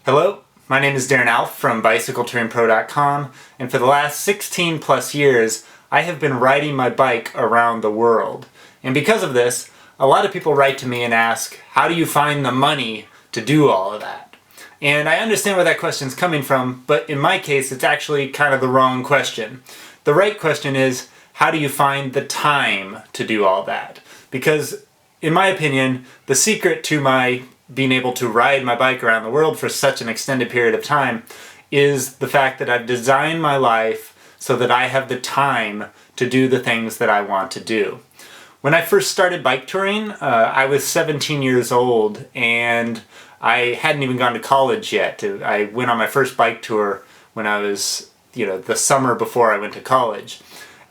Hello, my name is Darren Alf from BicycleTouringPro.com, and for the last 16 plus years I have been riding my bike around the world. And because of this, a lot of people write to me and ask, how do you find the money to do all of that? And I understand where that question is coming from, but in my case it's actually kind of the wrong question. The right question is, how do you find the time to do all that? Because in my opinion, the secret to my being able to ride my bike around the world for such an extended period of time is the fact that I've designed my life so that I have the time to do the things that I want to do. When I first started bike touring, I was 17 years old and I hadn't even gone to college yet. I went on my first bike tour when I was, the summer before I went to college.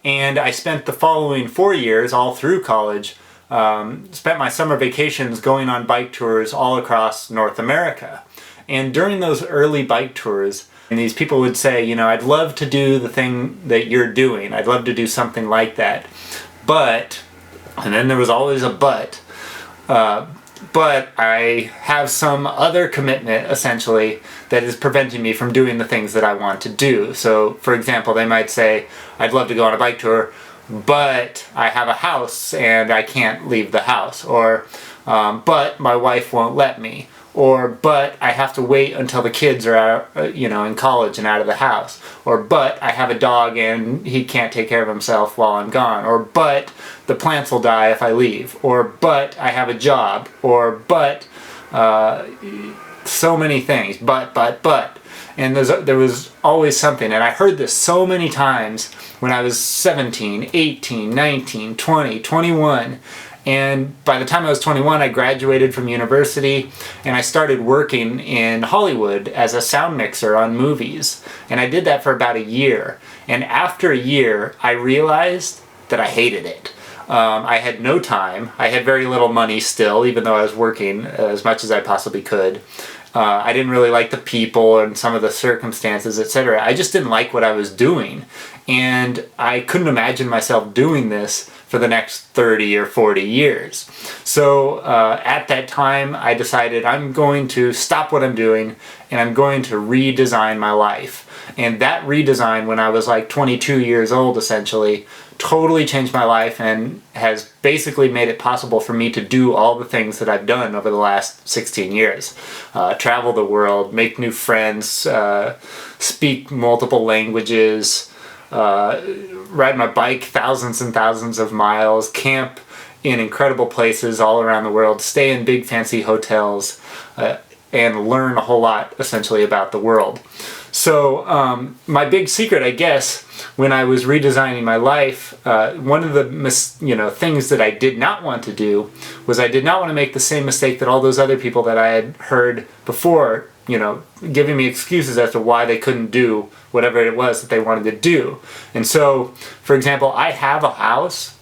And I spent the following 4 years, all through college, spent my summer vacations going on bike tours all across North America. And during those early bike tours, and these people would say, I'd love to do the thing that you're doing. I'd love to do something like that. But, and then there was always a but I have some other commitment, essentially, that is preventing me from doing the things that I want to do. So, for example, they might say, I'd love to go on a bike tour, but I have a house and I can't leave the house. Or, but my wife won't let me. Or, but I have to wait until the kids are out, in college and out of the house. Or, but I have a dog and he can't take care of himself while I'm gone. Or, but the plants will die if I leave. Or, but I have a job. Or, but so many things. But. And there was always something. And I heard this so many times when I was 17, 18, 19, 20, 21. And by the time I was 21, I graduated from university and I started working in Hollywood as a sound mixer on movies. And I did that for about a year. And after a year, I realized that I hated it. I had no time. I had very little money still, even though I was working as much as I possibly could. I didn't really like the people and some of the circumstances, etc. I just didn't like what I was doing. And I couldn't imagine myself doing this for the next 30 or 40 years. So at that time, I decided I'm going to stop what I'm doing and I'm going to redesign my life. And that redesign, when I was like 22 years old, essentially, totally changed my life and has basically made it possible for me to do all the things that I've done over the last 16 years. Travel the world, make new friends, speak multiple languages, ride my bike thousands and thousands of miles, camp in incredible places all around the world, stay in big fancy hotels, and learn a whole lot essentially about the world. So my big secret, I guess, when I was redesigning my life, one of the things that I did not want to do was I did not want to make the same mistake that all those other people that I had heard before, giving me excuses as to why they couldn't do whatever it was that they wanted to do. And so, for example, I have a house,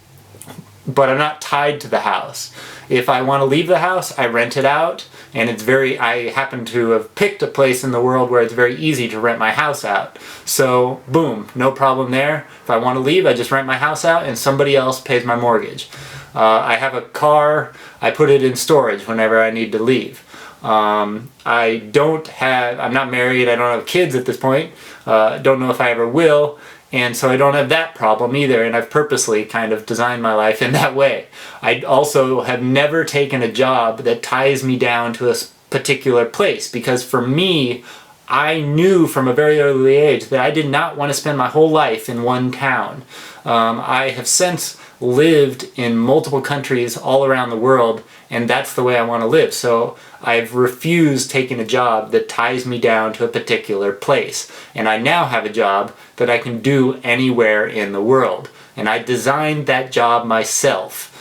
but I'm not tied to the house. If I want to leave the house, I rent it out, and I happen to have picked a place in the world where it's very easy to rent my house out. So, boom, no problem there. If I want to leave, I just rent my house out and somebody else pays my mortgage. I have a car, I put it in storage whenever I need to leave. I'm not married, I don't have kids at this point, don't know if I ever will, and so I don't have that problem either, and I've purposely kind of designed my life in that way. I also have never taken a job that ties me down to a particular place, because for me, I knew from a very early age that I did not want to spend my whole life in one town. I have since lived in multiple countries all around the world, and that's the way I want to live. So I've refused taking a job that ties me down to a particular place. And I now have a job that I can do anywhere in the world. And I designed that job myself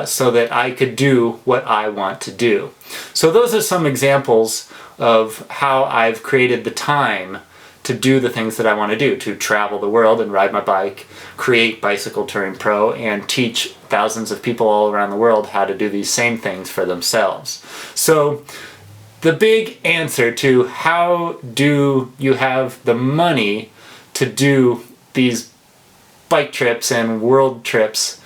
so that I could do what I want to do. So those are some examples of how I've created the time to do the things that I want to do, to travel the world and ride my bike, create Bicycle Touring Pro, and teach thousands of people all around the world how to do these same things for themselves. So the big answer to how do you have the money to do these bike trips and world trips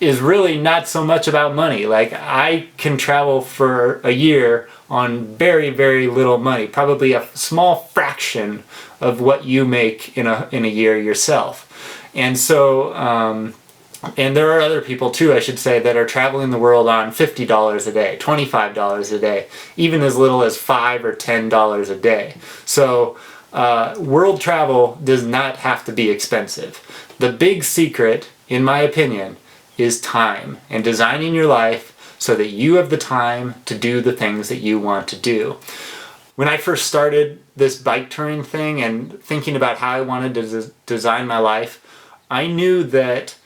is really not so much about money. Like, I can travel for a year on very, very little money, probably a small fraction of what you make in a year yourself. And so, and there are other people too, I should say, that are traveling the world on $50 a day, $25 a day, even as little as $5 or $10 a day. So world travel does not have to be expensive. The big secret, in my opinion, is time and designing your life so that you have the time to do the things that you want to do. When I first started this bike touring thing and thinking about how I wanted to design my life, I knew that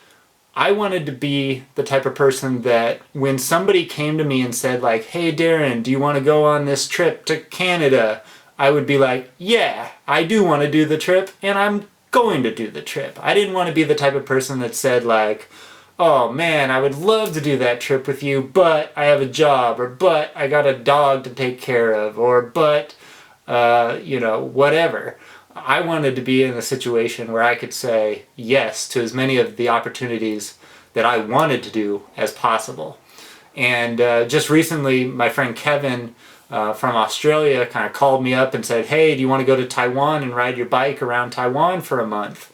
I wanted to be the type of person that when somebody came to me and said like, hey Darren, do you want to go on this trip to Canada? I would be like, yeah, I do want to do the trip and I'm going to do the trip. I didn't want to be the type of person that said like, oh man, I would love to do that trip with you, but I have a job, or but I got a dog to take care of, or but, you know, whatever. I wanted to be in a situation where I could say yes to as many of the opportunities that I wanted to do as possible. And just recently, my friend Kevin from Australia kind of called me up and said, hey, do you want to go to Taiwan and ride your bike around Taiwan for a month?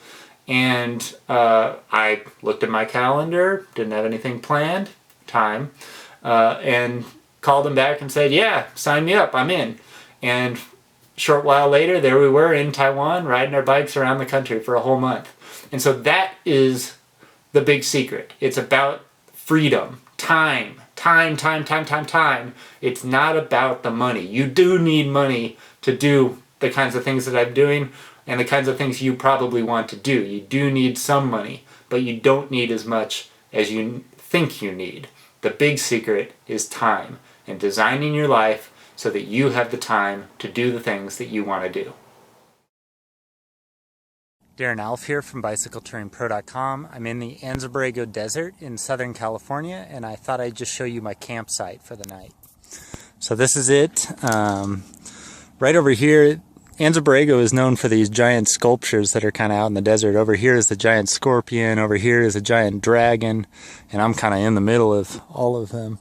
And I looked at my calendar, didn't have anything planned, and called him back and said, yeah, sign me up, I'm in. And short while later, there we were in Taiwan, riding our bikes around the country for a whole month. And so that is the big secret. It's about freedom, time. It's not about the money. You do need money to do the kinds of things that I'm doing and the kinds of things you probably want to do. You do need some money, but you don't need as much as you think you need. The big secret is time and designing your life so that you have the time to do the things that you want to do. Darren Alf here from BicycleTouringPro.com. I'm in the Anza-Borrego Desert in Southern California, and I thought I'd just show you my campsite for the night. So this is it. Right over here, Anza-Borrego is known for these giant sculptures that are kind of out in the desert. Over here is the giant scorpion, over here is a giant dragon, and I'm kind of in the middle of all of them.